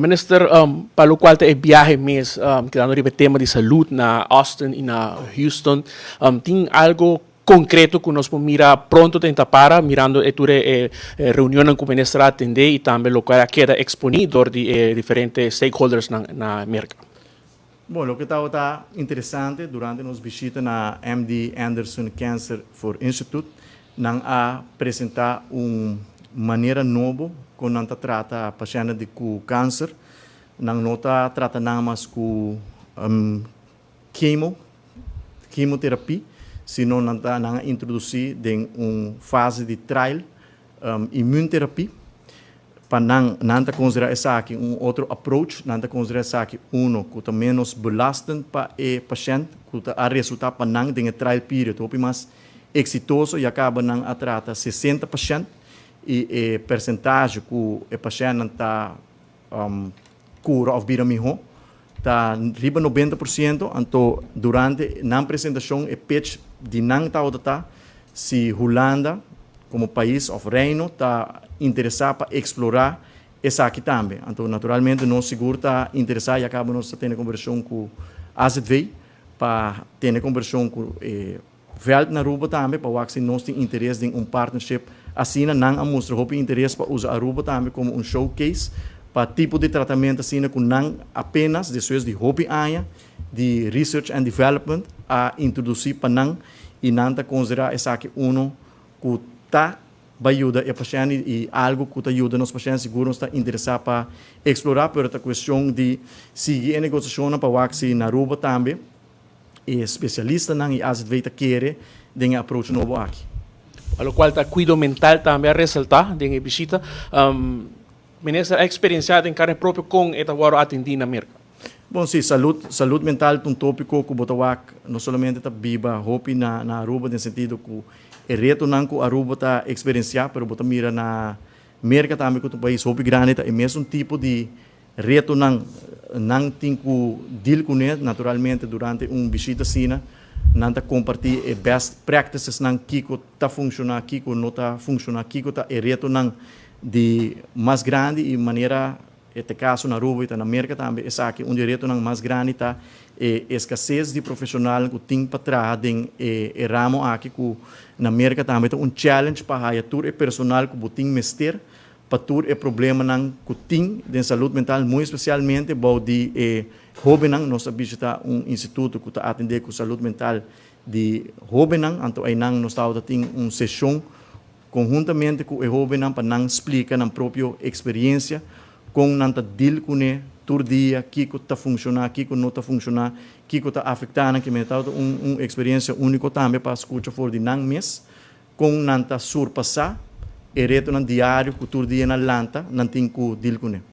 Minister, pelo qual te viaje mês, quedando ribe tema de saúde na Austin e na Houston, tem algo concreto que nós vamos mirar pronto tentar para, mirando reunião com o ministro atender e também o que queda exponível de diferentes stakeholders na América. Bom, o que está interessante durante nossa visita na MD Anderson Cancer Institute, nós apresentar uma maneira nova como nós trata pacientes com câncer. Nós não trata nada mais com quimioterapia, senão nós introduzir em uma fase de trial imunoterapia. Para não considerar essa aqui outro approach, não considerar essa aqui que é menos belastante para o paciente, que a resultar para não ter trial period, o mais exitoso e acaba não a tratar 60 pacientes e a percentagem que o paciente está cura ou vira melhor está riba 90%, então durante na apresentação é pitch de não tá se Holanda como país ou reino está interessado para explorar essa aqui também. Então, naturalmente, nós seguro está interessado e acaba nós tendo conversão com a AZV para ter conversão com o Veld na Aruba também, para que nós temos interesse em partnership. Assim, não mostra o interesse para usar a Aruba também como showcase para tipo de tratamento assim, com não apenas depois de hobby área de research and development a introduzir para não e não considerar essa aqui que está ajuda a paciente e algo que ajuda os pacientes seguros está interessado para explorar, mas a questão de seguir a negociação para que na Aruba também e especialista não e as vezes querer de approach novo aqui. O qual está cuidado mental também a ressaltar de visita. Ministro, a experiência em carne própria com esta hora atendida na América. Bom, sim, saúde mental é um tópico que Botawak não somente está viva, hopi na Aruba, no sentido que o reto não que a Aruba está experienciar, mas Bota mira na América também, que é um país hopi grande, é mesmo tipo de reto não tem que deal com ele, naturalmente, durante visita sina, não está compartilhar best practices não que está funcionando, que não está funcionando, que está reto não de mais grande e maneira este caso na Aruba e na América também é aqui direito não mais grande está escassez de profissional que tem para trás em ramo aqui que na América também é challenge para a tur e personal que tem mester para tur e problema não que tem de saúde mental muito especialmente bom de jovem não nós visita instituto que está atender com saúde mental de jovem não então aí não nós está tem sessão conjuntamente com o jovem para não explicar na própria experiência com não deal com ele todo dia que está funcionando que não está funcionando que está afetando que me está uma experiência única também para escutar fora de não mês com não surpassar e reto no diário que todo dia na lanta não tem que deal com ele.